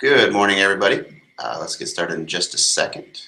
Good morning, everybody. Let's get started in just a second.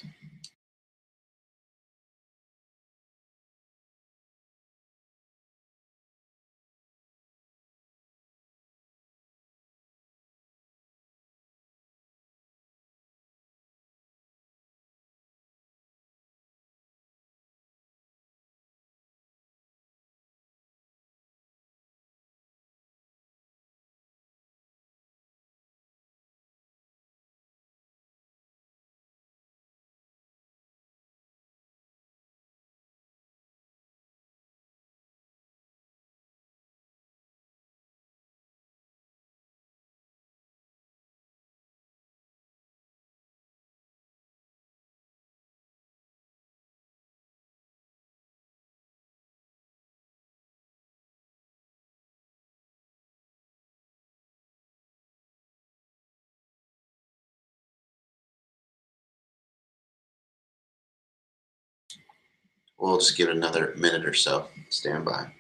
We'll just give it another minute or so. Stand by.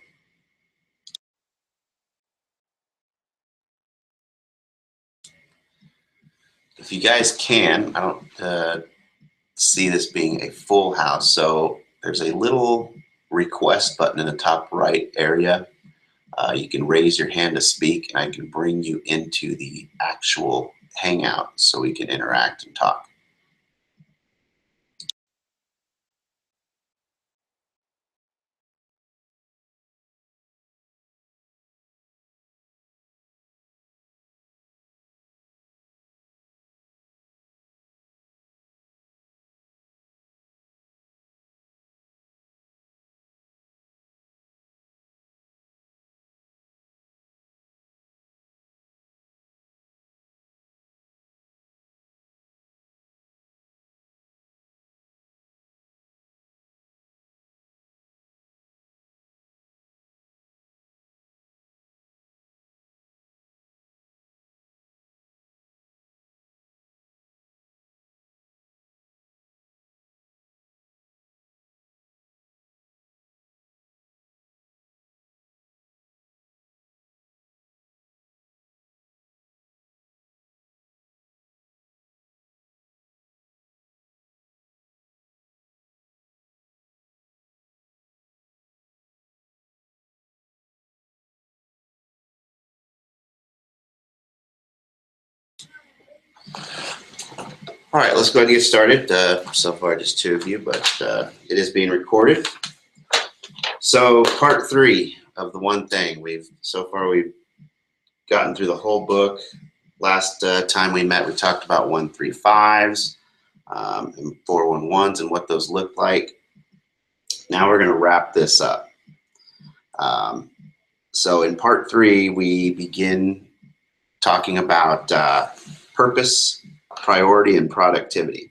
If you guys can, I don't see this being a full house, so there's a little request button in the top right area. You can raise your hand to speak, and I can bring you into the actual hangout so we can interact and talk. All right, let's go ahead and get started. So far, just two of you, but it is being recorded. So, part three of the one thing. We've gotten through the whole book. Last time we met, we talked about 135s and 411s and what those look like. Now we're going to wrap this up. So, in part three, we begin talking about purpose, priority, and productivity.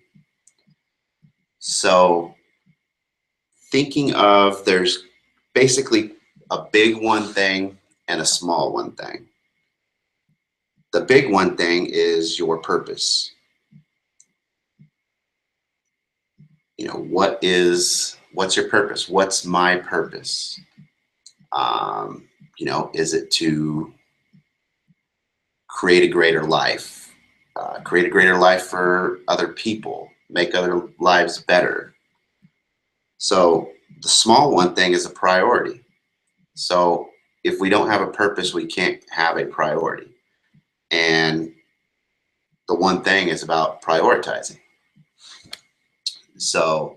So, thinking of there's basically a big one thing and a small one thing. The big one thing is your purpose. You know, what's your purpose? What's my purpose? Is it to create a greater life, create a greater life for other people, make other lives better? So the small one thing is a priority. So if we don't have a purpose, we can't have a priority. And the one thing is about prioritizing. So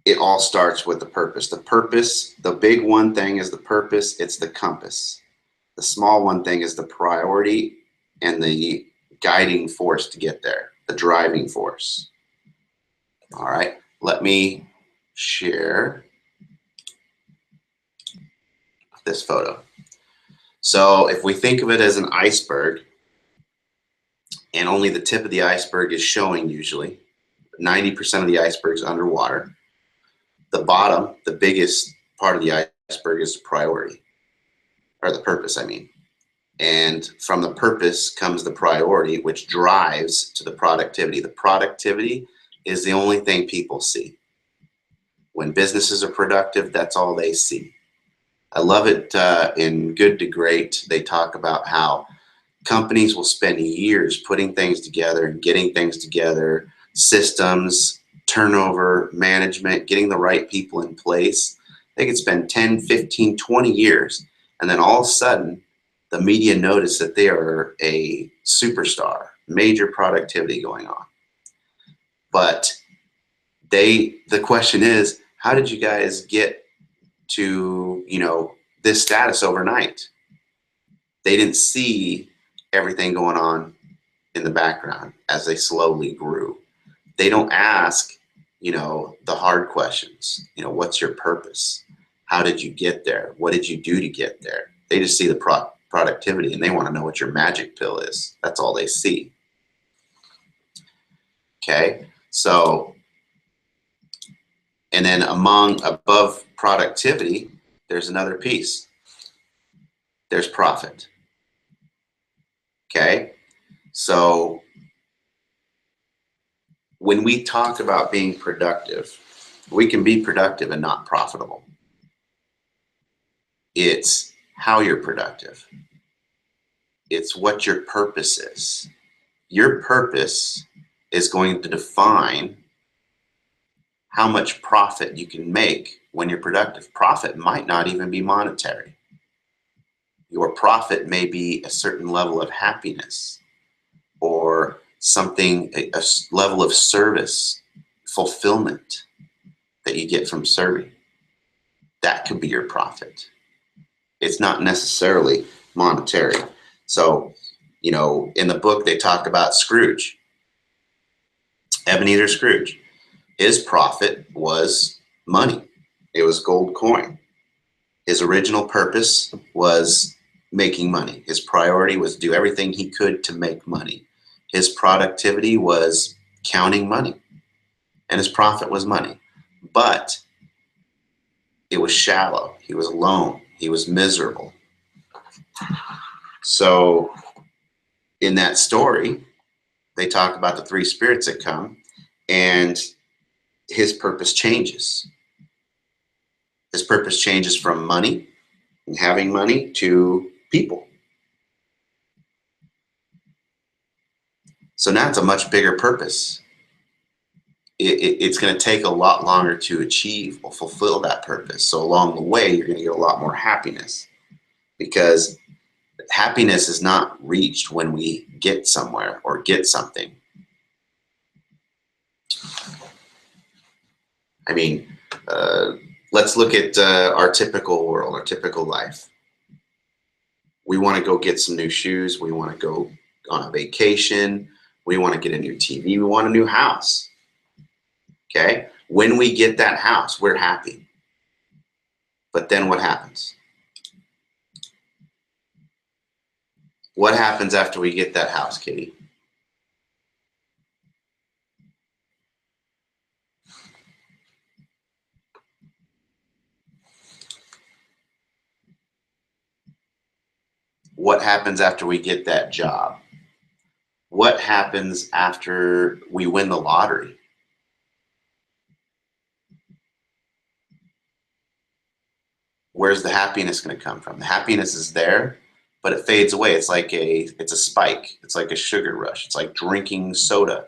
it all starts with the purpose. The purpose, the big one thing is the purpose, it's the compass. The small one thing is the priority and the guiding force to get there, the driving force. All right, let me share this photo. So if we think of it as an iceberg, and only the tip of the iceberg is showing usually, 90% of the iceberg is underwater. The bottom, the biggest part of the iceberg is the priority, or the purpose, I mean. And from the purpose comes the priority, which drives to the productivity. The productivity is the only thing people see. When businesses are productive, that's all they see. I love it in Good to Great. They talk about how companies will spend years putting things together and getting things together, systems, turnover, management, getting the right people in place. They could spend 10, 15, 20 years, and then all of a sudden, the media notice that they are a superstar, major productivity going on. But the question is, how did you guys get to, this status overnight? They didn't see everything going on in the background as they slowly grew. They don't ask, the hard questions. What's your purpose? How did you get there? What did you do to get there? They just see the productivity, and they want to know what your magic pill is. That's all they see. Okay, so, and then above productivity, there's another piece. There's profit. Okay, so when we talk about being productive, we can be productive and not profitable. It's how you're productive. It's what your purpose is. Your purpose is going to define how much profit you can make when you're productive. Profit might not even be monetary. Your profit may be a certain level of happiness, or something, a level of service, fulfillment that you get from serving. That could be your profit. It's not necessarily monetary. So, in the book, they talk about Scrooge, Ebenezer Scrooge. His profit was money. It was gold coin. His original purpose was making money. His priority was to do everything he could to make money. His productivity was counting money, and his profit was money. But it was shallow. He was alone. He was miserable. So in that story, they talk about the three spirits that come, and his purpose changes. His purpose changes from money and having money to people. So now it's a much bigger purpose. It's going to take a lot longer to achieve or fulfill that purpose. So along the way, you're going to get a lot more happiness, because happiness is not reached when we get somewhere or get something. I mean, let's look at our typical world, our typical life. We want to go get some new shoes. We want to go on a vacation. We want to get a new TV. We want a new house. Okay? When we get that house, we're happy. But then what happens? What happens after we get that house, Kitty? What happens after we get that job? What happens after we win the lottery? Where's the happiness going to come from? The happiness is there, but it fades away. It's a spike. It's like a sugar rush. It's like drinking soda.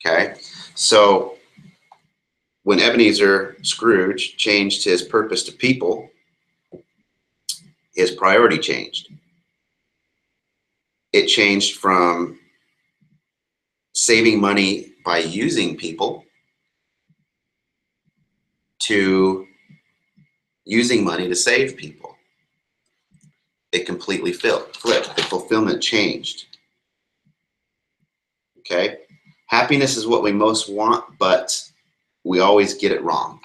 Okay, so when Ebenezer Scrooge changed his purpose to people, his priority changed. It changed from saving money by using people to using money to save people. It completely flipped. The fulfillment changed. Okay, happiness is what we most want, but we always get it wrong.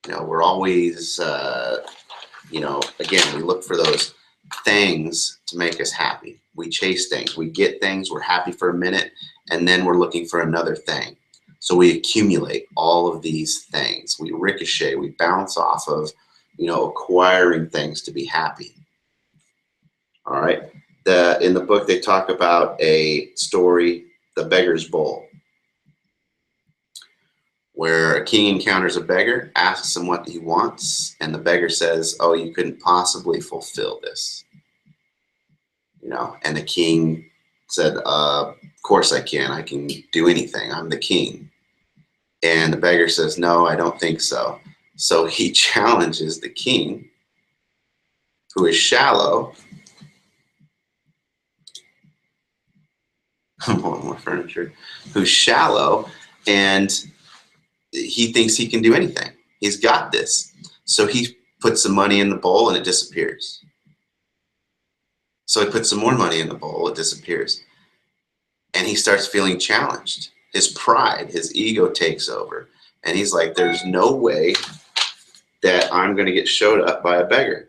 We're always, again, we look for those things to make us happy. We chase things, we get things, we're happy for a minute, and then we're looking for another thing. So we accumulate all of these things. We ricochet, we bounce off of, acquiring things to be happy. All right. In the book, they talk about a story, The Beggar's Bowl. where a king encounters a beggar, asks him what he wants, and the beggar says, "Oh, you couldn't possibly fulfill this." And the king said, "Of course I can. I can do anything. I'm the king." And the beggar says, "No, I don't think so." So he challenges the king, who is shallow. More furniture. Who's shallow, and he thinks he can do anything. He's got this. So he puts some money in the bowl and it disappears. So he puts some more money in the bowl, it disappears. And he starts feeling challenged. His pride, his ego takes over. And he's like, there's no way that I'm going to get showed up by a beggar.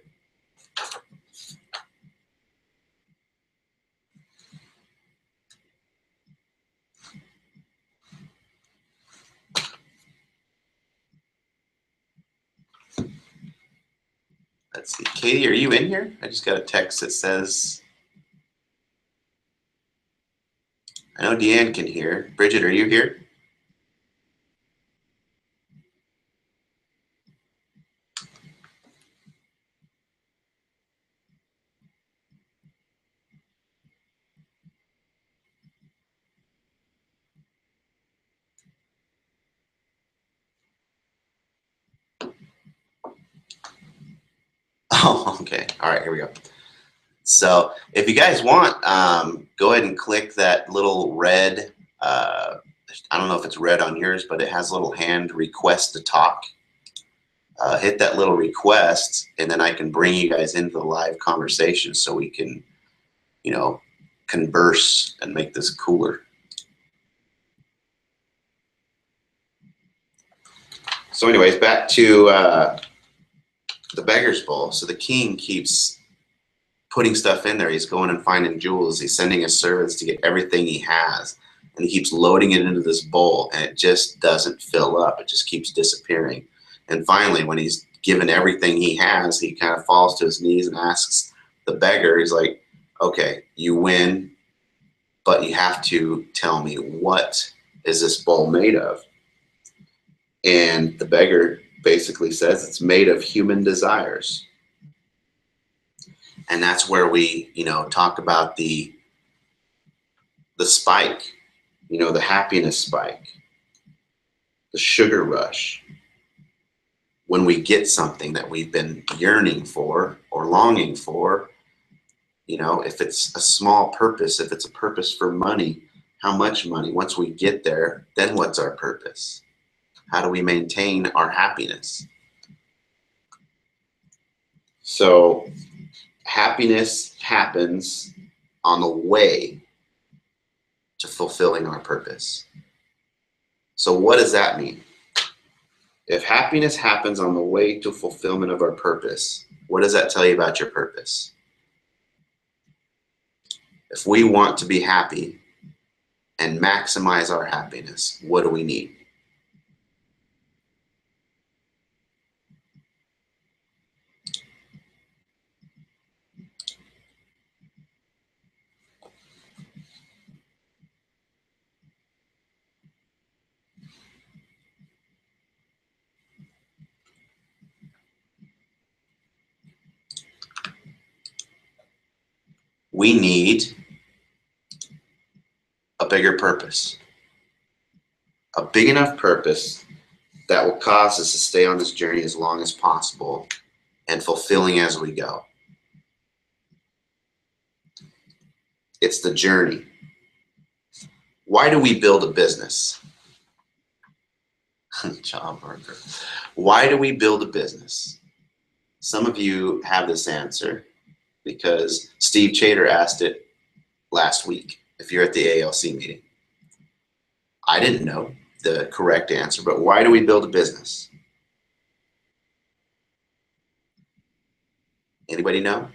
Let's see. Katie, are you in here? I just got a text that says, I know Deanne can hear. Bridget, are you here? Oh, okay. All right, here we go. So if you guys want, go ahead and click that little red, I don't know if it's red on yours, but it has a little hand request to talk. Hit that little request, and then I can bring you guys into the live conversation so we can, converse and make this cooler. So anyways, back to the beggar's bowl. So the king keeps putting stuff in there. He's going and finding jewels. He's sending his servants to get everything he has. And he keeps loading it into this bowl, and it just doesn't fill up. It just keeps disappearing. And finally, when he's given everything he has, he kind of falls to his knees and asks the beggar, he's like, okay, you win, but you have to tell me, what is this bowl made of? And the beggar basically says it's made of human desires. And that's where we, talk about the spike, the happiness spike, the sugar rush. When we get something that we've been yearning for or longing for, if it's a small purpose, if it's a purpose for money, how much money? Once we get there, then what's our purpose? How do we maintain our happiness? So happiness happens on the way to fulfilling our purpose. So what does that mean? If happiness happens on the way to fulfillment of our purpose, what does that tell you about your purpose? If we want to be happy and maximize our happiness, what do we need? We need a bigger purpose, a big enough purpose that will cause us to stay on this journey as long as possible and fulfilling as we go. It's the journey. Why do we build a business? John Barker. Why do we build a business? Some of you have this answer because Steve Chater asked it last week, if you're at the ALC meeting. I didn't know the correct answer, but why do we build a business? Anybody know?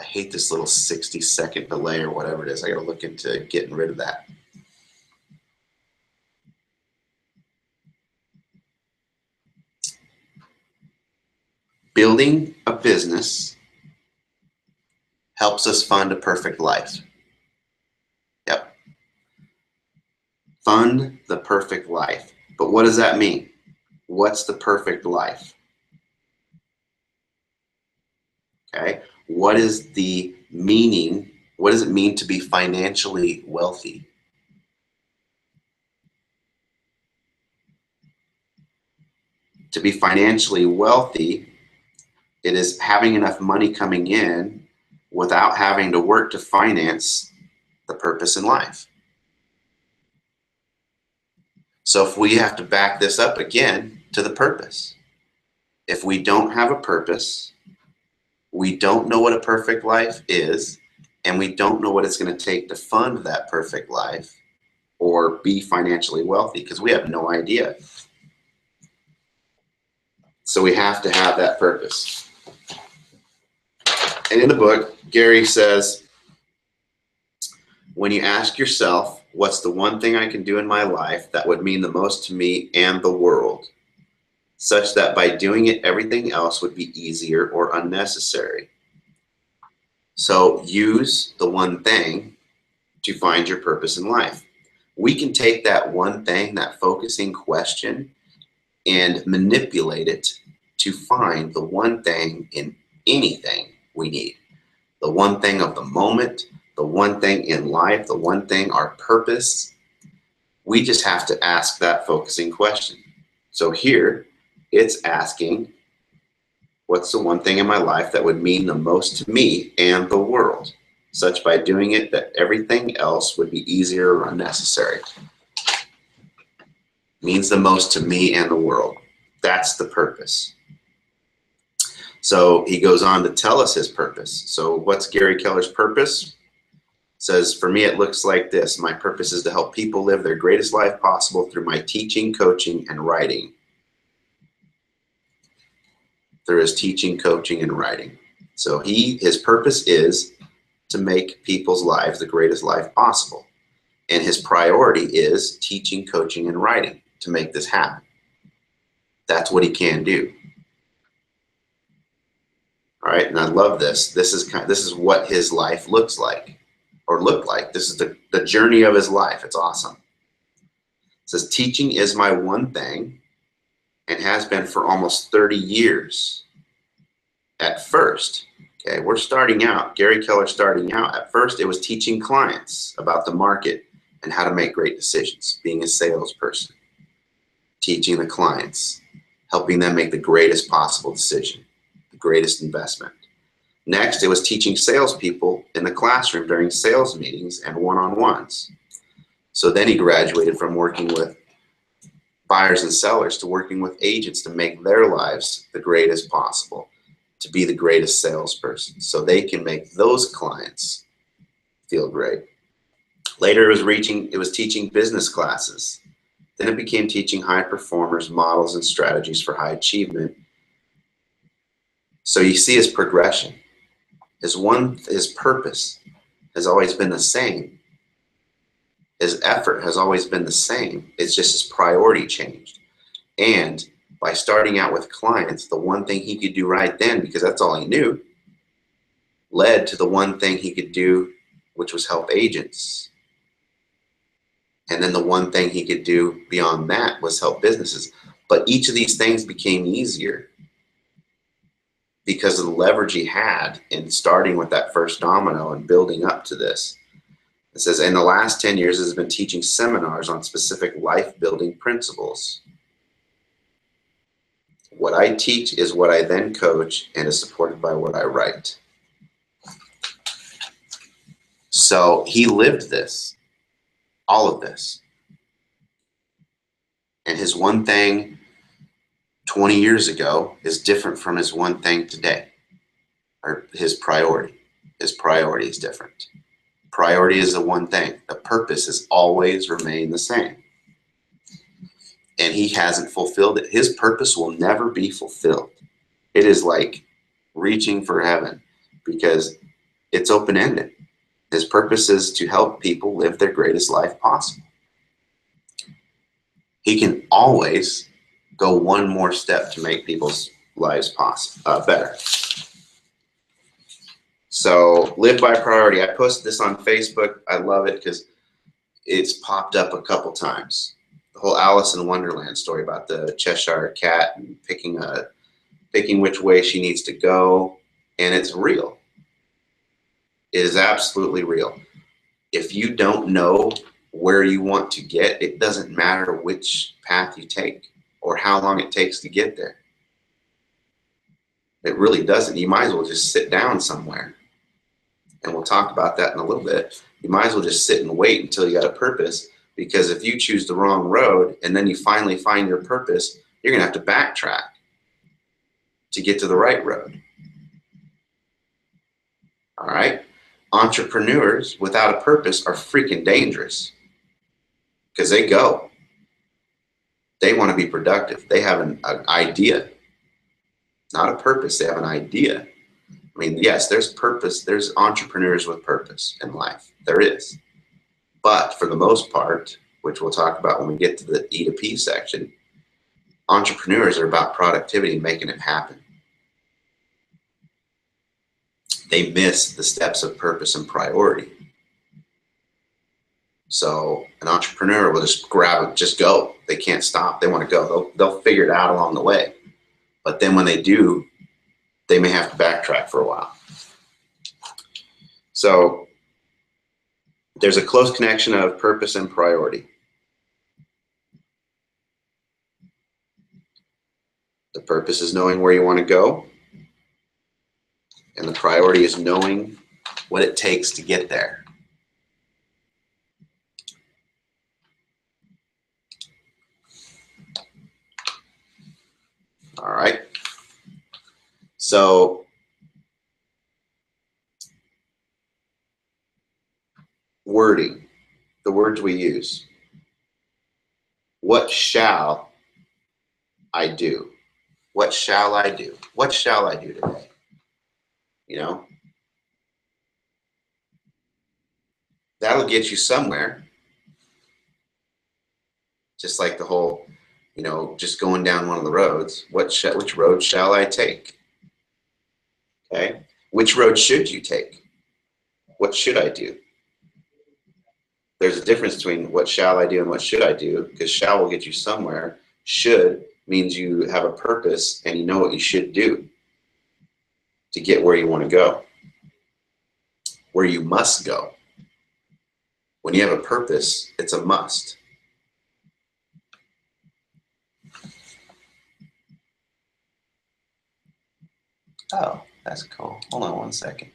I hate this little 60-second delay or whatever it is. I got to look into getting rid of that. Building a business helps us fund a perfect life. Yep. Fund the perfect life. But what does that mean? What's the perfect life? Okay. What is the meaning? What does it mean to be financially wealthy? To be financially wealthy, it is having enough money coming in without having to work to finance the purpose in life. So if we have to back this up again to the purpose, if we don't have a purpose, we don't know what a perfect life is, and we don't know what it's going to take to fund that perfect life or be financially wealthy, because we have no idea. So we have to have that purpose. And in the book, Gary says, when you ask yourself, what's the one thing I can do in my life that would mean the most to me and the world, such that by doing it, everything else would be easier or unnecessary? So use the one thing to find your purpose in life. We can take that one thing, that focusing question, and manipulate it to find the one thing in anything we need. The one thing of the moment, the one thing in life, the one thing, our purpose. We just have to ask that focusing question. So here it's asking, what's the one thing in my life that would mean the most to me and the world, such by doing it that everything else would be easier or unnecessary? Means the most to me and the world. That's the purpose. So he goes on to tell us his purpose. So what's Gary Keller's purpose? Says, for me, it looks like this. My purpose is to help people live their greatest life possible through my teaching, coaching, and writing. There is teaching, coaching, and writing. So his purpose is to make people's lives the greatest life possible. And his priority is teaching, coaching, and writing to make this happen. That's what he can do. All right, and I love this. This is what his life looks like, or looked like. This is the journey of his life. It's awesome. It says, teaching is my one thing, and has been for almost 30 years. At first, okay, we're starting out, Gary Keller starting out. At first, it was teaching clients about the market and how to make great decisions, being a salesperson, teaching the clients, helping them make the greatest possible decision, the greatest investment. Next, it was teaching salespeople in the classroom during sales meetings and one-on-ones. So then he graduated from working with buyers and sellers to working with agents to make their lives the greatest possible, to be the greatest salesperson, so they can make those clients feel great. Later, it was teaching business classes. Then it became teaching high performers models and strategies for high achievement. So you see his progression. His purpose has always been the same. His effort has always been the same. It's just his priority changed. And by starting out with clients, the one thing he could do right then, because that's all he knew, led to the one thing he could do, which was help agents. And then the one thing he could do beyond that was help businesses. But each of these things became easier because of the leverage he had in starting with that first domino and building up to this. It says, in the last 10 years, has been teaching seminars on specific life-building principles. What I teach is what I then coach, and is supported by what I write. So he lived this, all of this. And his one thing 20 years ago is different from his one thing today, or his priority. His priority is different. Priority is the one thing. The purpose has always remained the same. And he hasn't fulfilled it. His purpose will never be fulfilled. It is like reaching for heaven because it's open-ended. His purpose is to help people live their greatest life possible. He can always go one more step to make people's lives better. So live by priority. I posted this on Facebook. I love it because it's popped up a couple times. The whole Alice in Wonderland story about the Cheshire cat and picking which way she needs to go, and it's real. It is absolutely real. If you don't know where you want to get, it doesn't matter which path you take or how long it takes to get there. It really doesn't. You might as well just sit down somewhere. And we'll talk about that in a little bit. You might as well just sit and wait until you got a purpose, because if you choose the wrong road and then you finally find your purpose, you're going to have to backtrack to get to the right road. All right? Entrepreneurs without a purpose are freaking dangerous because they go. They want to be productive. They have an idea, not a purpose. They have an idea. I mean, yes, there's purpose. There's entrepreneurs with purpose in life. There is. But for the most part, which we'll talk about when we get to the E to P section, entrepreneurs are about productivity and making it happen. They miss the steps of purpose and priority. So an entrepreneur will just grab it, just go. They can't stop. They want to go. They'll figure it out along the way. But then when they do, they may have to backtrack for a while. So there's a close connection of purpose and priority. The purpose is knowing where you want to go, and the priority is knowing what it takes to get there. All right. So wording, the words we use. What shall I do? What shall I do? What shall I do today? You know, that'll get you somewhere. Just like the whole, you know, just going down one of the roads. Which road shall I take? Okay. Which road should you take? What should I do? There's a difference between what shall I do and what should I do, because shall will get you somewhere. Should means you have a purpose and you know what you should do to get where you want to go, where you must go. When you have a purpose, it's a must. Oh, that's cool. Hold on one second.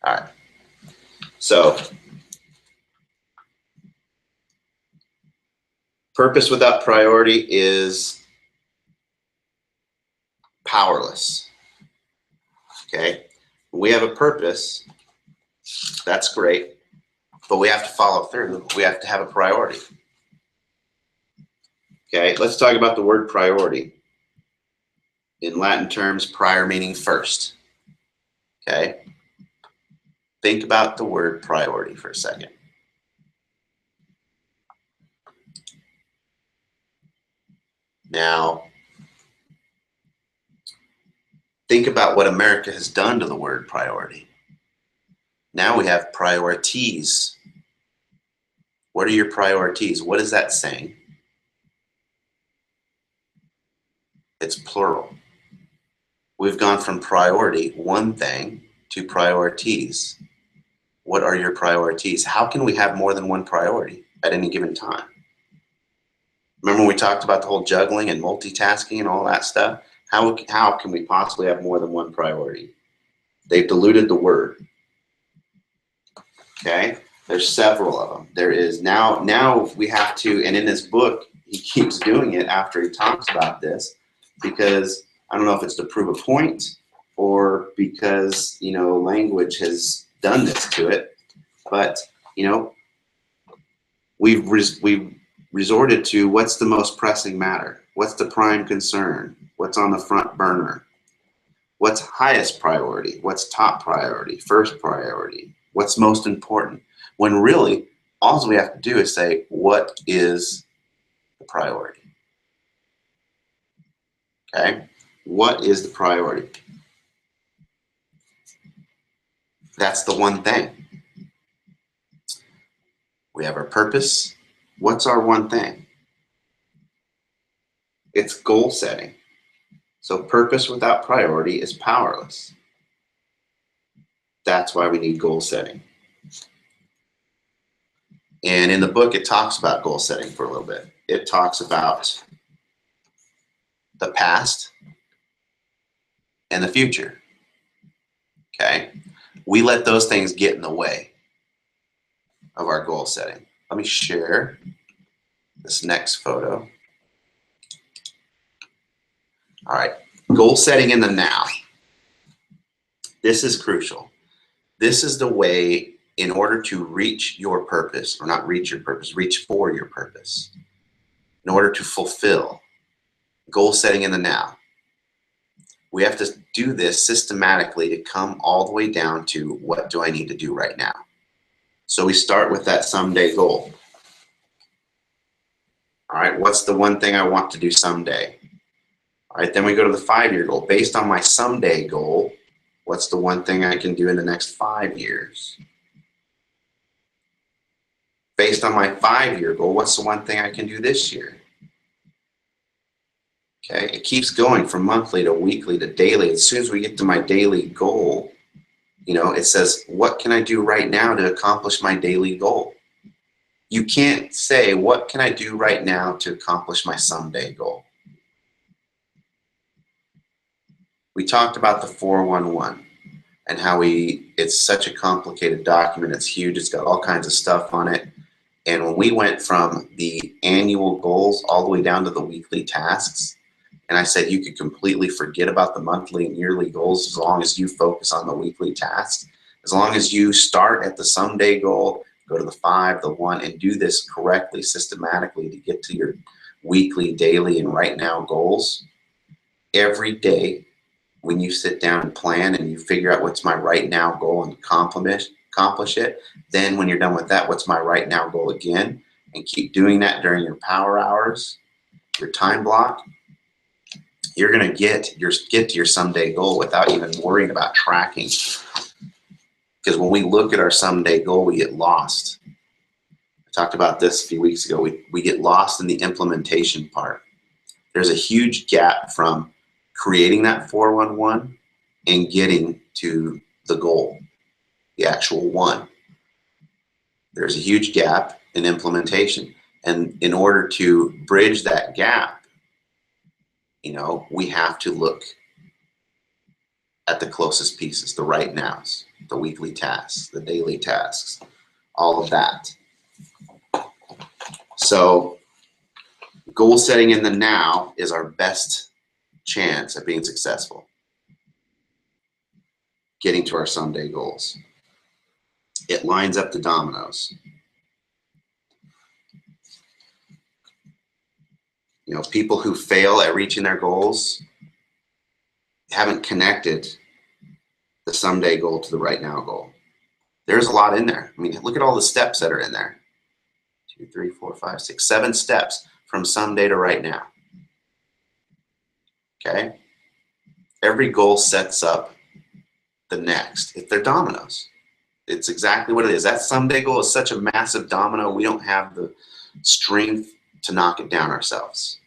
All right. So, purpose without priority is powerless. Okay? We have a purpose. That's great. But we have to follow through. We have to have a priority. Okay? Let's talk about the word priority. In Latin terms, prior meaning first. Okay? Think about the word priority for a second. Now, think about what America has done to the word priority. Now we have priorities. What are your priorities? What is that saying? It's plural. We've gone from priority, one thing, to priorities. What are your priorities? How can we have more than one priority at any given time? Remember when we talked about the whole juggling and multitasking and all that stuff? How can we possibly have more than one priority? They've diluted the word. Okay? There's several of them. There is now we have to, and in this book, he keeps doing it after he talks about this, because I don't know if it's to prove a point or because, you know, language has done this to it, but, you know, we've resorted to what's the most pressing matter? What's the prime concern? What's on the front burner? What's highest priority? What's top priority? First priority? What's most important? When really all we have to do is say, what is the priority? Okay, what is the priority? That's the one thing. We have our purpose. What's our one thing? It's goal setting. So purpose without priority is powerless. That's why we need goal setting. And in the book, it talks about goal setting for a little bit. It talks about the past and the future. Okay? We let those things get in the way of our goal setting. Let me share this next photo. All right, goal setting in the now. This is crucial. This is the way in order to reach your purpose, or not reach your purpose, reach for your purpose. In order to fulfill goal setting in the now, we have to do this systematically to come all the way down to what do I need to do right now. So we start with that someday goal. All right, what's the one thing I want to do someday? All right, then we go to the 5-year goal. Based on my someday goal, what's the one thing I can do in the next 5 years? Based on my 5-year goal, what's the one thing I can do this year? Okay, it keeps going from monthly to weekly to daily. As soon as we get to my daily goal, you know, it says, what can I do right now to accomplish my daily goal? You can't say, what can I do right now to accomplish my someday goal? We talked about the 411 and how it's such a complicated document. It's huge. It's got all kinds of stuff on it. And when we went from the annual goals all the way down to the weekly tasks, and I said you could completely forget about the monthly and yearly goals as long as you focus on the weekly tasks. As long as you start at the someday goal, go to the 5, the 1, and do this correctly, systematically to get to your weekly, daily, and right now goals. Every day when you sit down and plan and you figure out what's my right now goal and accomplish it, then when you're done with that, what's my right now goal again, and keep doing that during your power hours, your time block, you're going to get to your someday goal without even worrying about tracking. Because when we look at our someday goal, we get lost. I talked about this a few weeks ago. We get lost in the implementation part. There's a huge gap from creating that 411 and getting to the goal, the actual one. There's a huge gap in implementation. And in order to bridge that gap, you know, we have to look at the closest pieces, the right nows, the weekly tasks, the daily tasks, all of that. So goal setting in the now is our best chance at being successful, getting to our someday goals. It lines up the dominoes. You know, people who fail at reaching their goals haven't connected the someday goal to the right now goal. There's a lot in there. I mean, look at all the steps that are in there. 2, 3, 4, 5, 6, 7 steps from someday to right now. Okay? Every goal sets up the next. If they're dominoes, it's exactly what it is. That someday goal is such a massive domino, we don't have the strength to knock it down ourselves.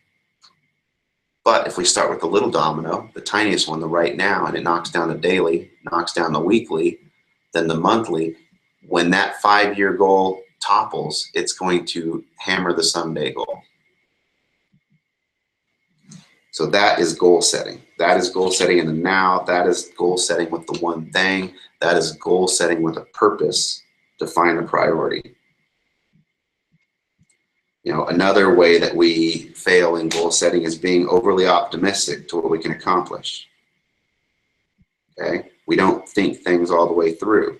But if we start with the little domino, the tiniest one, the right now, and it knocks down the daily, knocks down the weekly, then the monthly, when that 5-year goal topples, it's going to hammer the someday goal. So that is goal setting. That is goal setting in the now. That is goal setting with the one thing. That is goal setting with a purpose to find a priority. You know, another way that we fail in goal setting is being overly optimistic to what we can accomplish. Okay? We don't think things all the way through.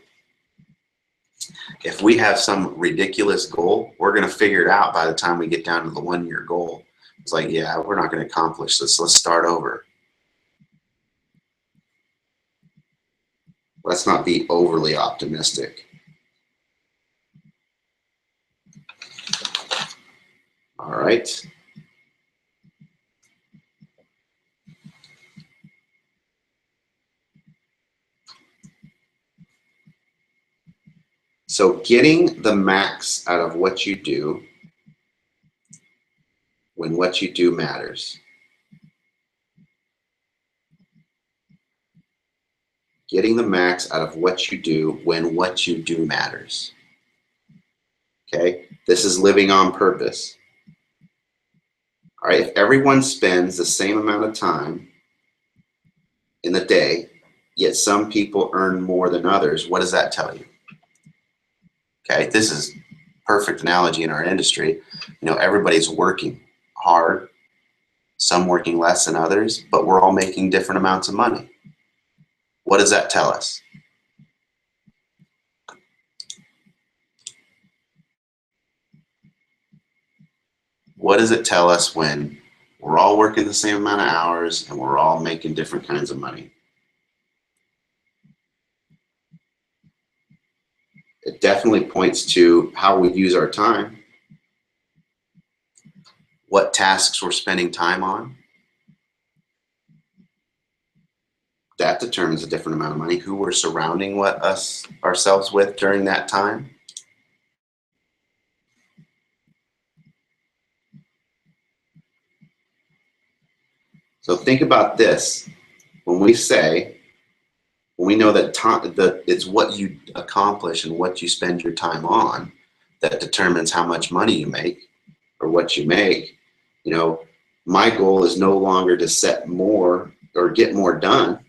If we have some ridiculous goal, we're going to figure it out by the time we get down to the 1-year goal. It's like, yeah, we're not going to accomplish this. Let's start over. Let's not be overly optimistic. right? So getting the max out of what you do when what you do matters. Getting the max out of what you do when what you do matters. Okay, this is living on purpose. All right, if everyone spends the same amount of time in the day, yet some people earn more than others, what does that tell you? Okay, this is perfect analogy in our industry. You know, everybody's working hard, some working less than others, but we're all making different amounts of money. What does that tell us? What does it tell us when we're all working the same amount of hours and we're all making different kinds of money? It definitely points to how we use our time, what tasks we're spending time on. That determines a different amount of money, who we're surrounding ourselves with during that time. So think about this. When we know that it's what you accomplish and what you spend your time on that determines how much money you make or what you make. You know, my goal is no longer to set more or get more done.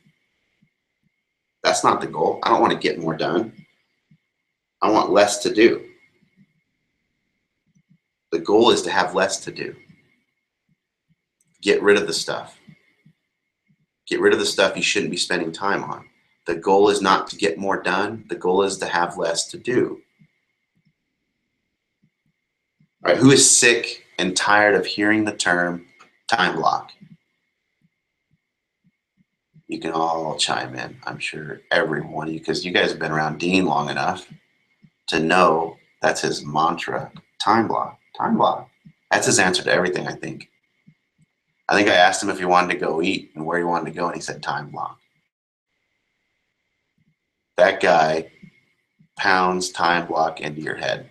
That's not the goal. I don't want to get more done. I want less to do. The goal is to have less to do. Get rid of the stuff. Get rid of the stuff you shouldn't be spending time on. The goal is not to get more done. The goal is to have less to do. All right, who is sick and tired of hearing the term time block? You can all chime in. I'm sure everyone, because you guys have been around Dean long enough to know that's his mantra. Time block, time block. That's his answer to everything, I think. I asked him if he wanted to go eat and where he wanted to go, and he said time block. That guy pounds time block into your head.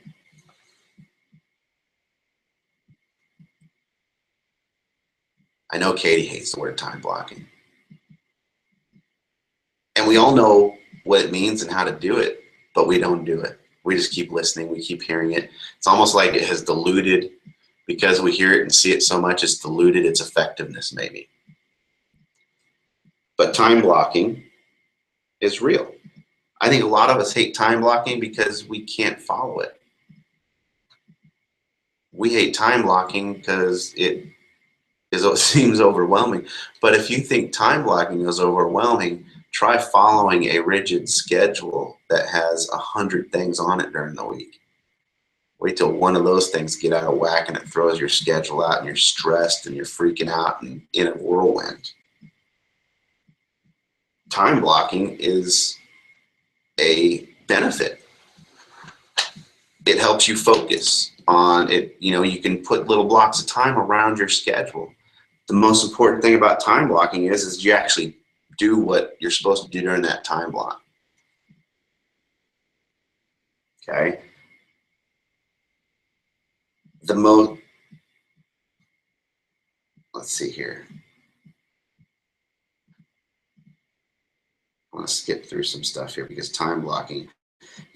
I know Katie hates the word time blocking. And we all know what it means and how to do it, but we don't do it. We just keep listening. We keep hearing it. It's almost like it has diluted, because we hear it and see it so much, it's diluted its effectiveness maybe. But time blocking is real. I think a lot of us hate time blocking because we can't follow it. We hate time blocking because it seems overwhelming. But if you think time blocking is overwhelming, try following a rigid schedule that has 100 things on it during the week. Wait till one of those things get out of whack and it throws your schedule out and you're stressed and you're freaking out and in a whirlwind. Time blocking is a benefit. It helps you focus on it. You know, you can put little blocks of time around your schedule. The most important thing about time blocking is you actually do what you're supposed to do during that time block. Okay. Let's see here. I want to skip through some stuff here because time blocking,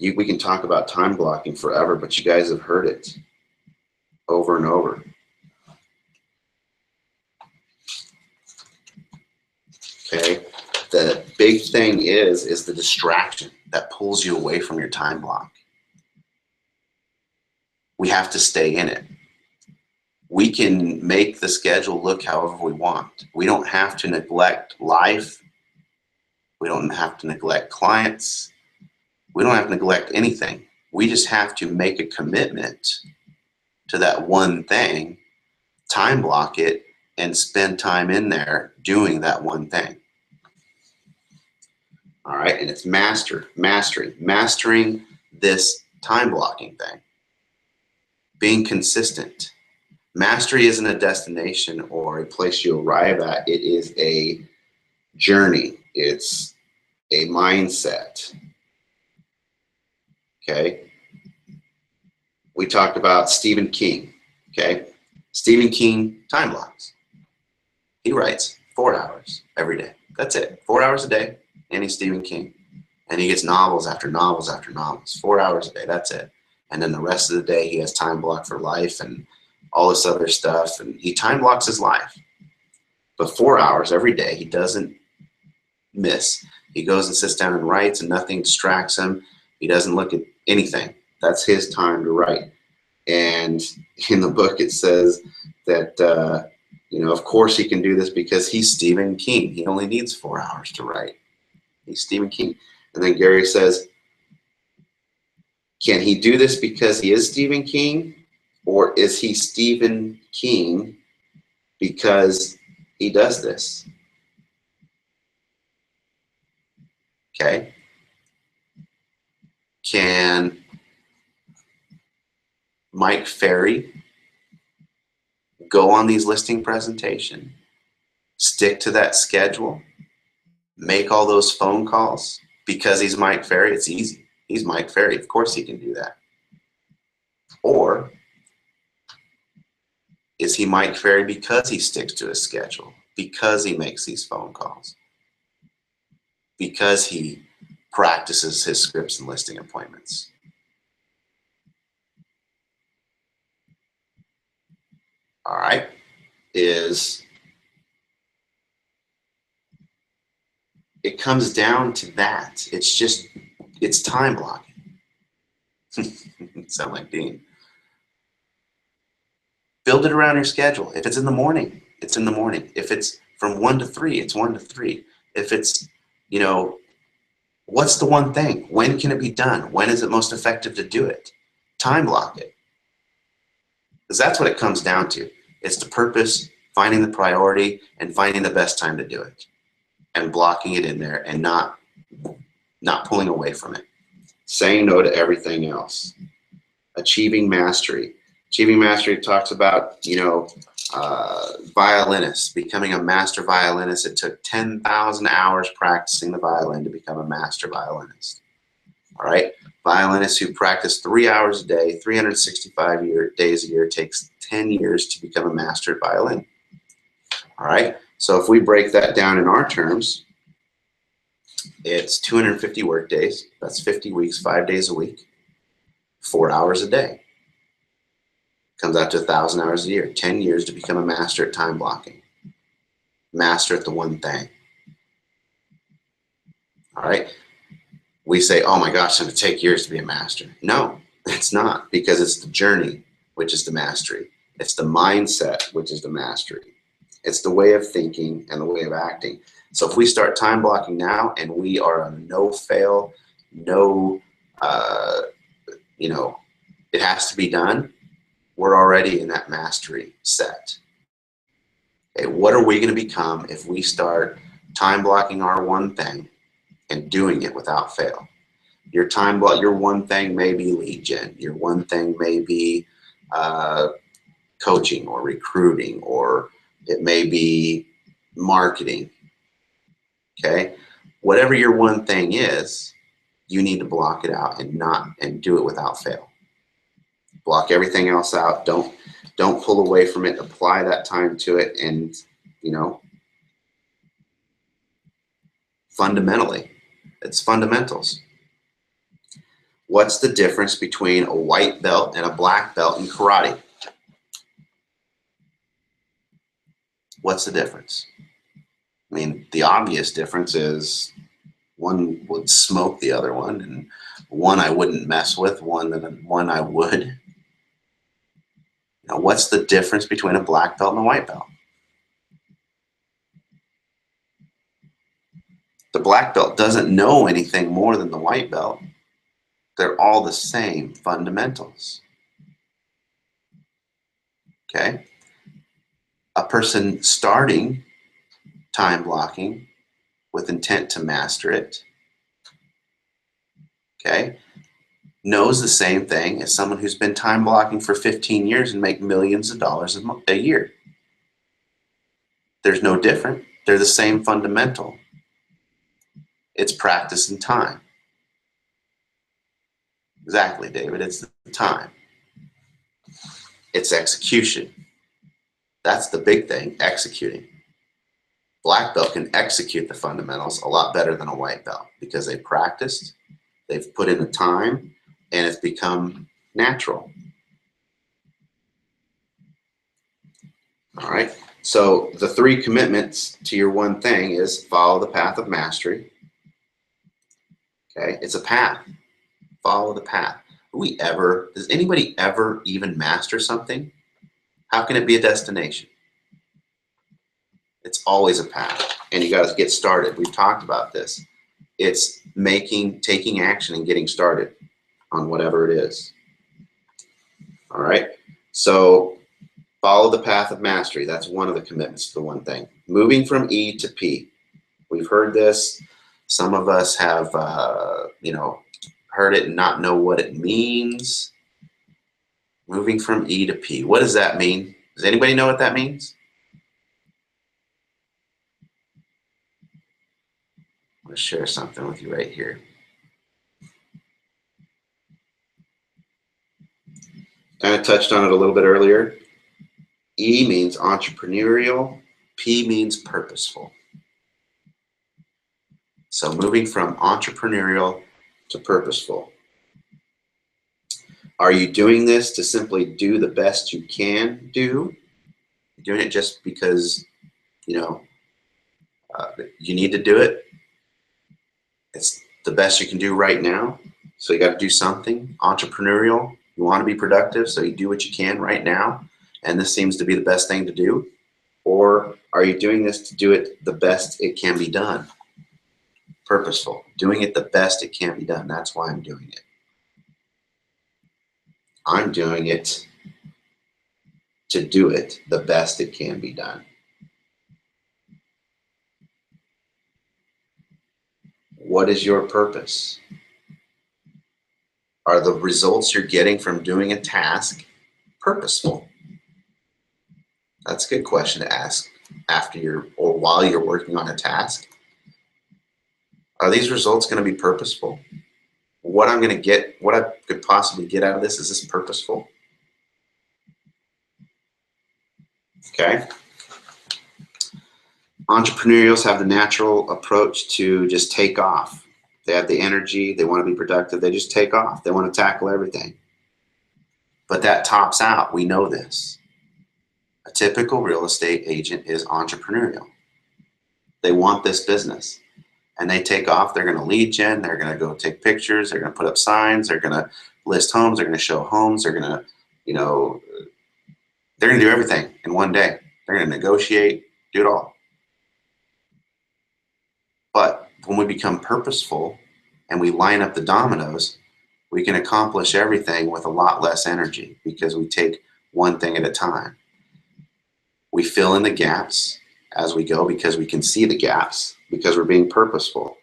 we can talk about time blocking forever, but you guys have heard it over and over. Okay. The big thing is the distraction that pulls you away from your time block. We have to stay in it. We can make the schedule look however we want. We don't have to neglect life. We don't have to neglect clients. We don't have to neglect anything. We just have to make a commitment to that one thing, time block it, and spend time in there doing that one thing. All right, and it's mastering this time blocking thing. Being consistent. Mastery isn't a destination or a place you arrive at. It is a journey. It's a mindset. Okay. We talked about Stephen King. Okay. Stephen King time blocks. He writes 4 hours every day. That's it. 4 hours a day. And he's Stephen King. And he gets novels after novels after novels. 4 hours a day. That's it. And then the rest of the day, he has time blocked for life and all this other stuff. And he time blocks his life. But 4 hours every day, he doesn't miss. He goes and sits down and writes, and nothing distracts him. He doesn't look at anything. That's his time to write. And in the book, it says that, of course he can do this because he's Stephen King. He only needs 4 hours to write. He's Stephen King. And then Gary says, can he do this because he is Stephen King? Or is he Stephen King because he does this? Okay. Can Mike Ferry go on these listing presentations, stick to that schedule, make all those phone calls because he's Mike Ferry? It's easy. He's Mike Ferry. Of course he can do that. Or is he Mike Ferry because he sticks to his schedule, because he makes these phone calls, because he practices his scripts and listing appointments? All right. It comes down to that. It's time blocking. Sound like Dean. Build it around your schedule. If it's in the morning, it's in the morning. If it's from 1 to 3, it's 1 to 3. If it's, what's the one thing? When can it be done? When is it most effective to do it? Time block it. Because that's what it comes down to. It's the purpose, finding the priority, and finding the best time to do it. And blocking it in there and not pulling away from it. Saying no to everything else. Achieving mastery. Achieving mastery talks about, violinists, becoming a master violinist. It took 10,000 hours practicing the violin to become a master violinist. All right. Violinists who practice 3 hours a day, 365 days a year, takes 10 years to become a master violin. All right. So if we break that down in our terms, it's 250 work days. That's 50 weeks, 5 days a week, 4 hours a day. Comes out to 1,000 hours a year, 10 years to become a master at time blocking. Master at the one thing. All right. We say, oh my gosh, it's going to take years to be a master. No, it's not, because it's the journey, which is the mastery. It's the mindset, which is the mastery. It's the way of thinking and the way of acting. So if we start time blocking now and we are on no fail, it has to be done, we're already in that mastery set. Okay, what are we going to become if we start time blocking our one thing and doing it without fail? Your time block, your one thing may be lead gen. Your one thing may be coaching or recruiting, or it may be marketing. Okay, whatever your one thing is, you need to block it out and do it without fail. Block everything else out. Don't pull away from it. Apply that time to it, and fundamentally, it's fundamentals. What's the difference between a white belt and a black belt in karate? What's the difference? I mean, the obvious difference is one would smoke the other one, and one I wouldn't mess with, one I would. Now, what's the difference between a black belt and a white belt? The black belt doesn't know anything more than the white belt. They're all the same fundamentals. Okay? A person starting time blocking with intent to master it, okay, knows the same thing as someone who's been time blocking for 15 years and make millions of dollars a year. There's no different. They're the same fundamental. It's practice and time. Exactly, David. It's the time. It's execution. That's the big thing, executing. Black belt can execute the fundamentals a lot better than a white belt because they practiced, they've put in the time, and it's become natural. All right. So the 3 commitments to your one thing is follow the path of mastery. Okay. It's a path. Follow the path. Does anybody ever even master something? How can it be a destination? It's always a path, and you got to get started. We've talked about this. It's taking action and getting started on whatever it is. All right. So follow the path of mastery. That's one of the commitments to the one thing. Moving from E to P. We've heard this. Some of us have, heard it and not know what it means. Moving from E to P. What does that mean? Does anybody know what that means? I'm going to share something with you right here. Kind of touched on it a little bit earlier. E means entrepreneurial. P means purposeful. So moving from entrepreneurial to purposeful. Are you doing this to simply do the best you can do? You're doing it just because, you need to do it. It's the best you can do right now. So you got to do something entrepreneurial. You want to be productive, so you do what you can right now. And this seems to be the best thing to do. Or are you doing this to do it the best it can be done? Purposeful. Doing it the best it can be done. That's why I'm doing it. I'm doing it to do it the best it can be done. What is your purpose? Are the results you're getting from doing a task purposeful? That's a good question to ask while you're working on a task. Are these results going to be purposeful? What I'm going to get, what I could possibly get out of this, is this purposeful? Okay. Entrepreneurials have the natural approach to just take off. They have the energy, they want to be productive, they just take off. They want to tackle everything. But that tops out, we know this. A typical real estate agent is entrepreneurial. They want this business. And they take off, they're going to lead gen, they're going to go take pictures, they're going to put up signs, they're going to list homes, they're going to show homes, they're going to, they're going to do everything in one day. They're going to negotiate, do it all. But when we become purposeful and we line up the dominoes, we can accomplish everything with a lot less energy because we take one thing at a time. We fill in the gaps as we go because we can see the gaps because we're being purposeful.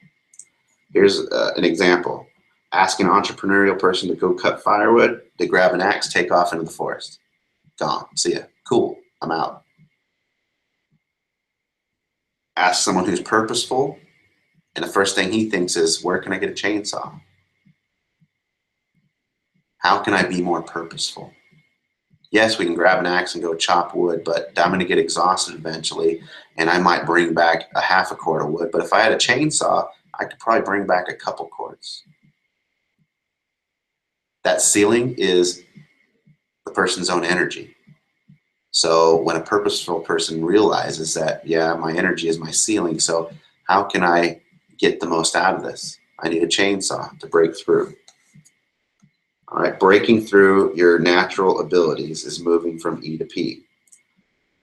Here's an example. Ask an entrepreneurial person to go cut firewood. They grab an axe, take off into the forest. Gone. See ya. Cool. I'm out. Ask someone who's purposeful, and the first thing he thinks is, where can I get a chainsaw? How can I be more purposeful? Yes, we can grab an axe and go chop wood, but I'm going to get exhausted eventually, and I might bring back a half a cord of wood. But if I had a chainsaw, I could probably bring back a couple cords. That ceiling is the person's own energy. So when a purposeful person realizes that, yeah, my energy is my ceiling, so how can I get the most out of this? I need a chainsaw to break through. All right, breaking through your natural abilities is moving from E to P.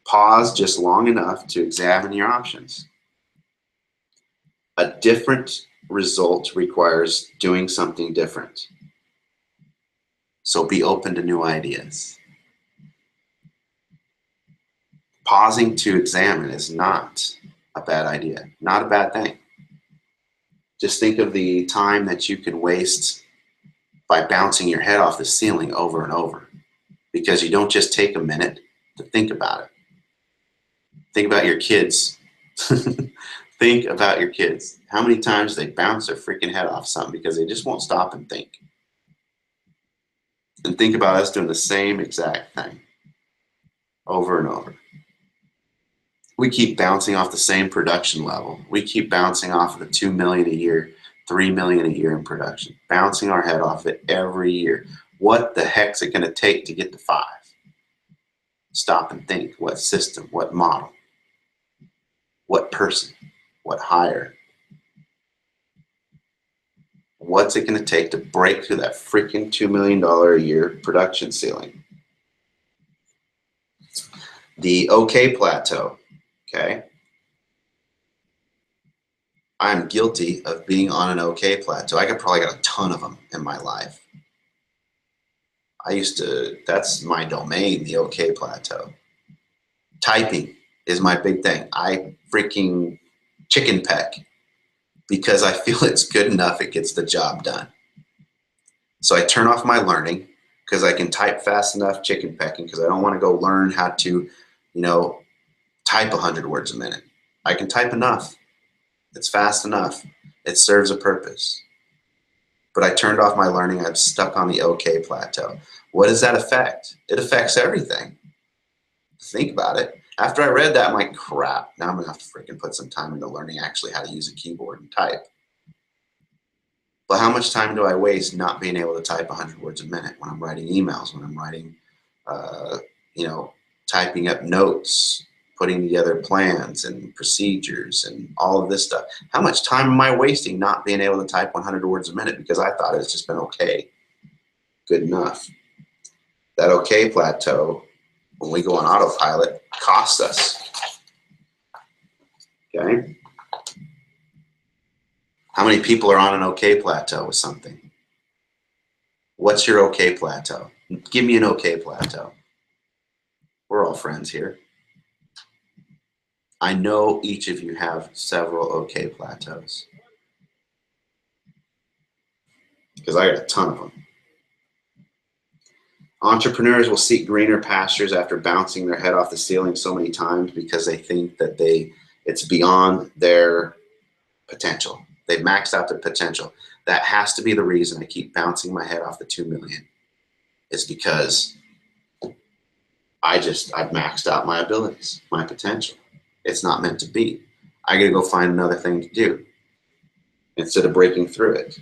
Pause just long enough to examine your options. A different result requires doing something different. So be open to new ideas. Pausing to examine is not a bad idea, not a bad thing. Just think of the time that you could waste by bouncing your head off the ceiling over and over, because you don't just take a minute to think about it. Think about your kids. Think about your kids. How many times they bounce their freaking head off something because they just won't stop and think. And think about us doing the same exact thing over and over. We keep bouncing off the same production level. We keep bouncing off of the 2 million a year, 3 million a year in production, bouncing our head off it every year. What the heck's it going to take to get to 5? Stop and think. What system? What model? What person? What hire? What's it going to take to break through that freaking $2 million a year production ceiling? The OK plateau, okay? I'm guilty of being on an OK plateau. I probably got a ton of them in my life. That's my domain, the OK plateau. Typing is my big thing. I freaking chicken peck because I feel it's good enough, it gets the job done. So I turn off my learning because I can type fast enough, chicken pecking, because I don't want to go learn how to, type 100 words a minute. I can type enough. It's fast enough. It serves a purpose. But I turned off my learning. I'm stuck on the OK plateau. What does that affect? It affects everything. Think about it. After I read that, I'm like, crap, now I'm going to have to freaking put some time into learning actually how to use a keyboard and type. But how much time do I waste not being able to type 100 words a minute when I'm writing emails, when I'm writing, typing up notes, putting together plans and procedures and all of this stuff? How much time am I wasting not being able to type 100 words a minute because I thought it's just been okay, good enough? That OK plateau, when we go on autopilot, costs us. Okay? How many people are on an OK plateau with something? What's your OK plateau? Give me an OK plateau. We're all friends here. I know each of you have several OK plateaus because I got a ton of them. Entrepreneurs will seek greener pastures after bouncing their head off the ceiling so many times because they think that it's beyond their potential. They've maxed out their potential. That has to be the reason I keep bouncing my head off the 2 million. It's because I've maxed out my abilities, my potential. It's not meant to be. I got to go find another thing to do instead of breaking through it.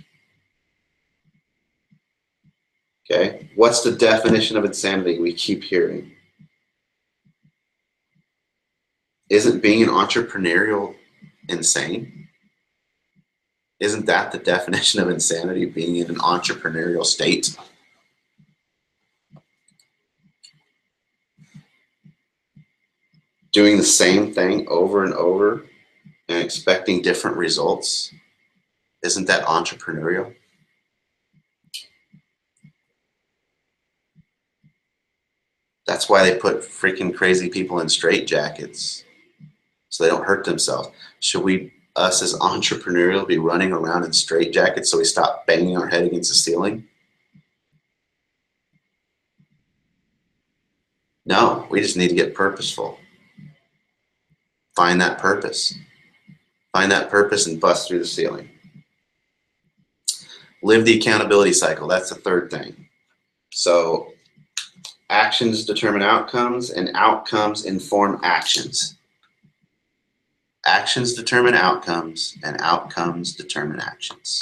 Okay, what's the definition of insanity we keep hearing? Isn't being an entrepreneurial insane? Isn't that the definition of insanity, being in an entrepreneurial state? Doing the same thing over and over and expecting different results? Isn't that entrepreneurial? That's why they put freaking crazy people in straitjackets, so they don't hurt themselves. Should us as entrepreneurial, be running around in straitjackets so we stop banging our head against the ceiling? No, we just need to get purposeful. Find that purpose. Find that purpose and bust through the ceiling. Live the accountability cycle. That's the third thing. So actions determine outcomes, and outcomes inform actions. Actions determine outcomes, and outcomes determine actions.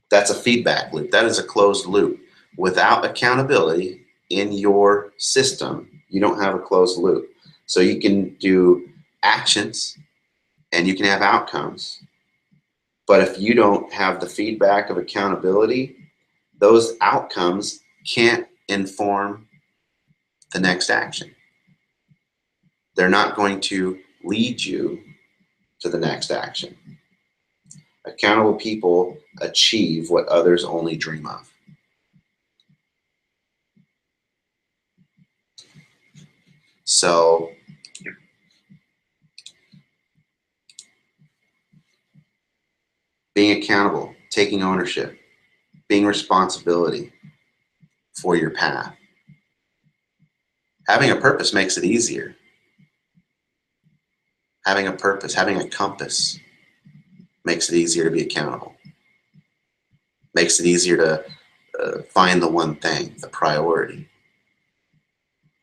That's a feedback loop. That is a closed loop. Without accountability in your system, you don't have a closed loop. So you can do actions and you can have outcomes. But if you don't have the feedback of accountability, those outcomes can't inform the next action. They're not going to lead you to the next action. Accountable people achieve what others only dream of. So being accountable, taking ownership, being responsibility for your path. Having a purpose makes it easier. Having a purpose, having a compass makes it easier to be accountable. Makes it easier to find the one thing, the priority.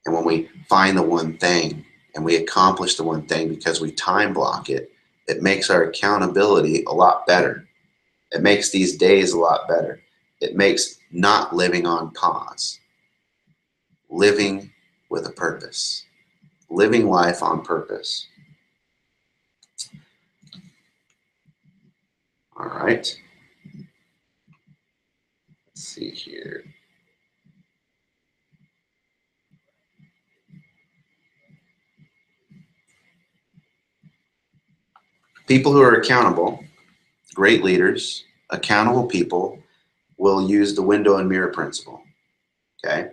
And when we find the one thing and we accomplish the one thing because we time block it, it makes our accountability a lot better. It makes these days a lot better. It makes not living on pause, living with a purpose, living life on purpose. All right. Let's see here. People who are accountable, great leaders, accountable people will use the window and mirror principle. Okay.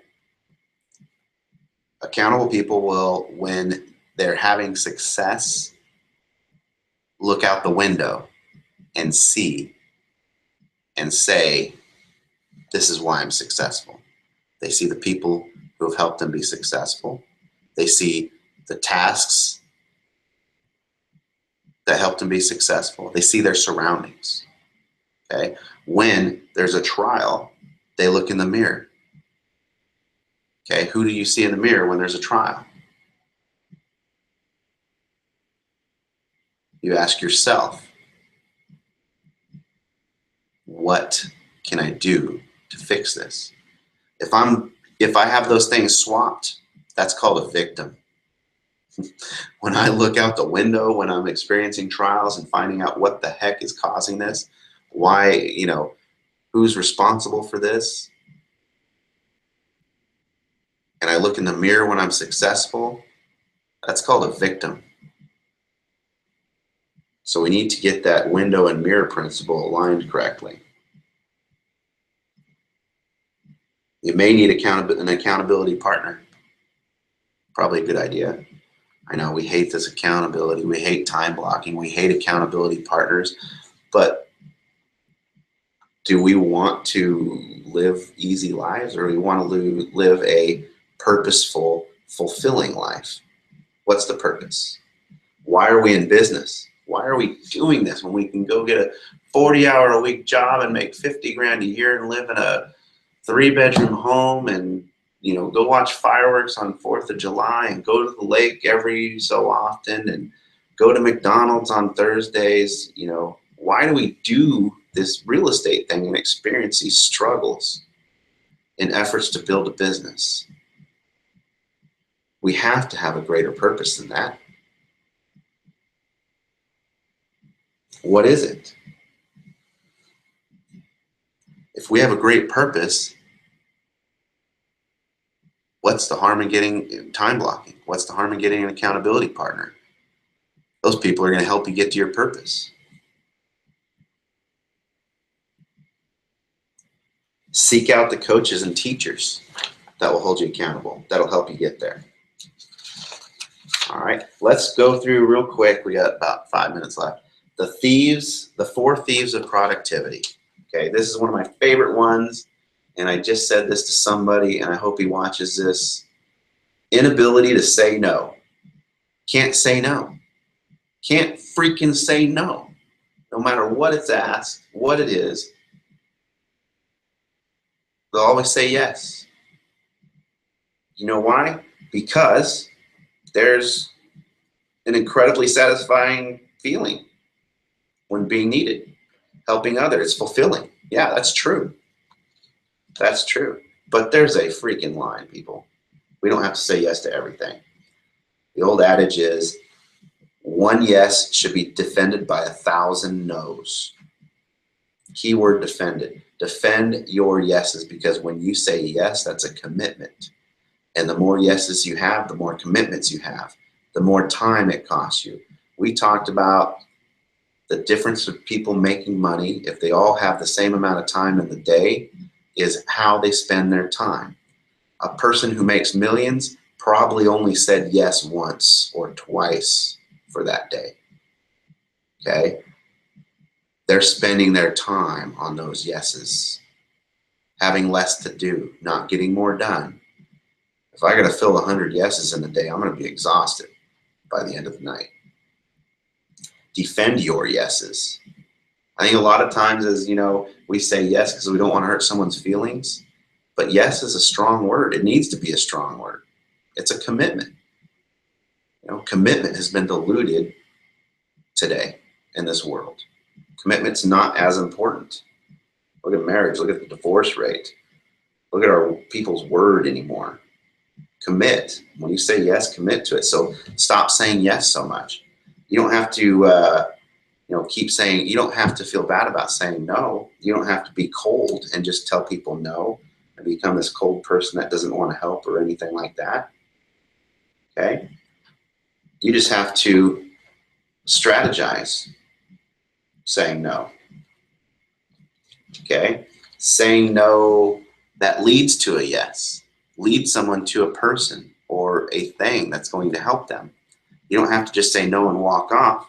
Accountable people will, when they're having success, look out the window and see and say, this is why I'm successful. They see the people who have helped them be successful. They see the tasks that helped them be successful. They see their surroundings. Okay. When there's a trial, they look in the mirror. Okay. Who do you see in the mirror when there's a trial? You ask yourself, what can I do to fix this? If I have those things swapped, that's called a victim. When I look out the window, when I'm experiencing trials and finding out what the heck is causing this, why, who's responsible for this, and I look in the mirror when I'm successful, that's called a victim. So we need to get that window and mirror principle aligned correctly. You may need an accountability partner. Probably a good idea. I know we hate this accountability. We hate time blocking. We hate accountability partners. But do we want to live easy lives, or do we want to live a purposeful, fulfilling life? What's the purpose? Why are we in business? Why are we doing this when we can go get a 40-hour-a-week job and make 50 grand a year and live in a 3-bedroom home and go watch fireworks on 4th of July and go to the lake every so often and go to McDonald's on Thursdays? Why do we do this real estate thing and experience these struggles in efforts to build a business? We have to have a greater purpose than that. What is it? If we have a great purpose, what's the harm in getting time blocking? What's the harm in getting an accountability partner? Those people are going to help you get to your purpose. Seek out the coaches and teachers that will hold you accountable. That'll help you get there. All right, let's go through real quick. We got about 5 minutes left. The 4 thieves of productivity. Okay, this is one of my favorite ones, and I just said this to somebody, and I hope he watches this. Inability to say no. Can't say no. Can't freaking say no. No matter what it's asked, what it is, they'll always say yes. You know why? Because there's an incredibly satisfying feeling when being needed. Helping others, fulfilling. Yeah, that's true. That's true. But there's a freaking line, people. We don't have to say yes to everything. The old adage is, one yes should be defended by 1,000 no's. Keyword defended. Defend your yeses, because when you say yes, that's a commitment. And the more yeses you have, the more commitments you have, the more time it costs you. We talked about the difference of people making money, if they all have the same amount of time in the day, is how they spend their time. A person who makes millions probably only said yes once or twice for that day. Okay? They're spending their time on those yeses, having less to do, not getting more done. If I got to fill 100 yeses in a day, I'm going to be exhausted by the end of the night. Defend your yeses. I think a lot of times, as you know, we say yes because we don't want to hurt someone's feelings. But yes is a strong word. It needs to be a strong word. It's a commitment. You know, commitment has been diluted today in this world. Commitment's not as important. Look at marriage. Look at the divorce rate. Look at our people's word anymore. Commit. When you say yes, commit to it. So stop saying yes so much. You don't have to keep saying, you don't have to feel bad about saying no. You don't have to be cold and just tell people no and become this cold person that doesn't want to help or anything like that. Okay? You just have to strategize saying no. Okay? Saying no that leads to a yes, leads someone to a person or a thing that's going to help them. You don't have to just say no and walk off.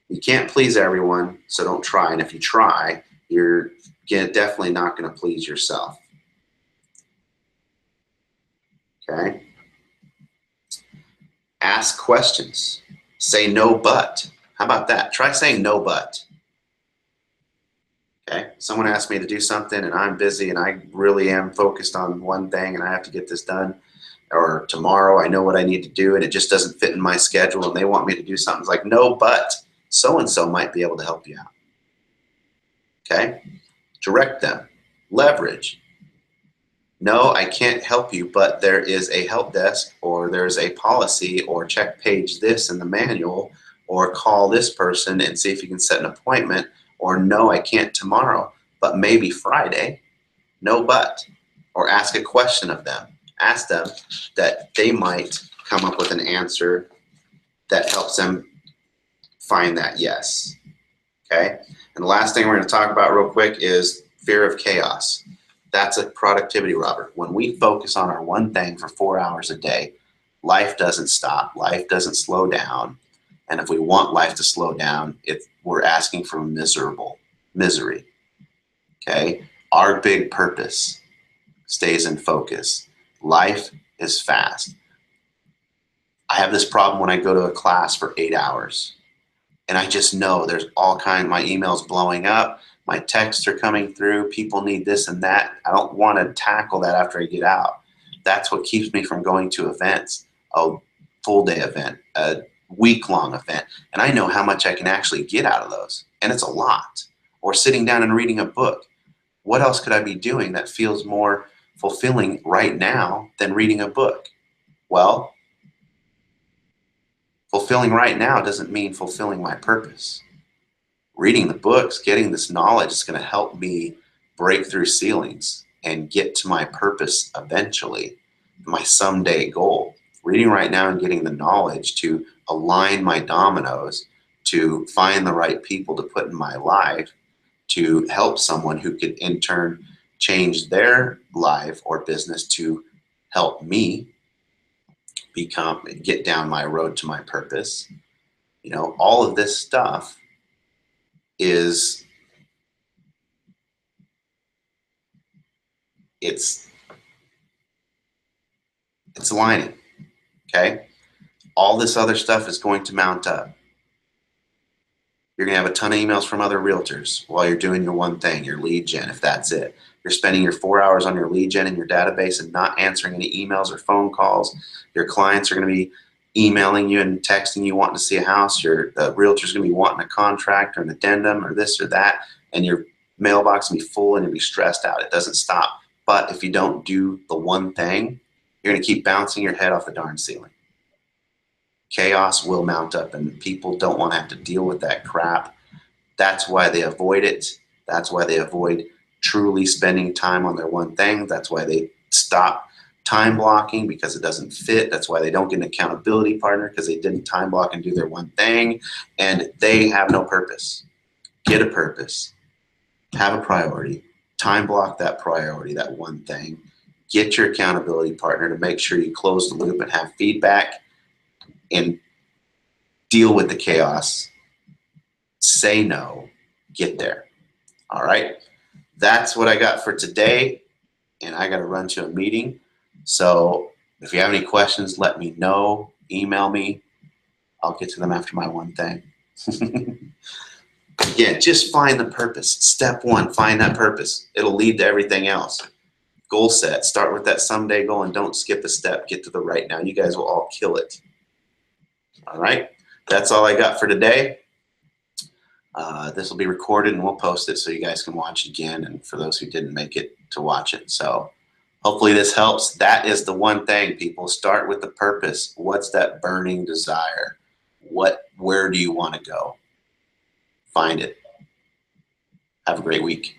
You can't please everyone, so don't try. And if you try, you're definitely not going to please yourself. Okay? Ask questions. Say no, but. How about that? Try saying no, but. Okay? Someone asked me to do something and I'm busy and I really am focused on one thing and I have to get this done. Or tomorrow I know what I need to do and it just doesn't fit in my schedule and they want me to do something. It's like, no, but so-and-so might be able to help you out. Okay? Direct them. Leverage. No, I can't help you, but there is a help desk or there's a policy or check page this in the manual or call this person and see if you can set an appointment or no, I can't tomorrow, but maybe Friday. No, but. Or ask a question of them. Ask them that they might come up with an answer that helps them find that yes. Okay? And the last thing we're going to talk about real quick is fear of chaos. That's a productivity robber. When we focus on our one thing for 4 hours a day, life doesn't stop. Life doesn't slow down. And if we want life to slow down, we're asking for misery. Okay? Our big purpose stays in focus. Life is fast. I have this problem when I go to a class for 8 hours. And I just know there's all kinds, my emails blowing up, my texts are coming through, people need this and that. I don't want to tackle that after I get out. That's what keeps me from going to events, a full day event, a week-long event. And I know how much I can actually get out of those. And it's a lot. Or sitting down and reading a book. What else could I be doing that feels more fulfilling right now than reading a book? Well, fulfilling right now doesn't mean fulfilling my purpose. Reading the books, getting this knowledge is going to help me break through ceilings and get to my purpose eventually, my someday goal. Reading right now and getting the knowledge to align my dominoes, to find the right people to put in my life, to help someone who could in turn change their life or business to help me get down my road to my purpose. You know, all of this stuff is it's aligning. Okay, all this other stuff is going to mount up. You're going to have a ton of emails from other realtors while you're doing your one thing, your lead gen, if that's it. You're spending your 4 hours on your lead gen in your database and not answering any emails or phone calls. Your clients are going to be emailing you and texting you wanting to see a house. The realtor's going to be wanting a contract or an addendum or this or that. And your mailbox will be full and you'll be stressed out. It doesn't stop. But if you don't do the one thing, you're going to keep bouncing your head off the darn ceiling. Chaos will mount up and people don't want to have to deal with that crap. That's why they avoid it. That's why they avoid truly spending time on their one thing. That's why they stop time blocking because it doesn't fit. That's why they don't get an accountability partner because they didn't time block and do their one thing. And they have no purpose. Get a purpose. Have a priority. Time block that priority, that one thing. Get your accountability partner to make sure you close the loop and have feedback and deal with the chaos. Say no. get there. All right. That's what I got for today. And I got to run to a meeting. So if you have any questions, let me know. Email me. I'll get to them after my one thing. Again, just find the purpose. Step one, find that purpose. It'll lead to everything else. Goal set. Start with that someday goal and don't skip a step. Get to the right now. You guys will all kill it. All right. That's all I got for today. This will be recorded and we'll post it so you guys can watch again, and for those who didn't make it to watch it. So hopefully this helps. That is the one thing, people. Start with the purpose. What's that burning desire? Where do you want to go? Find it. Have a great week.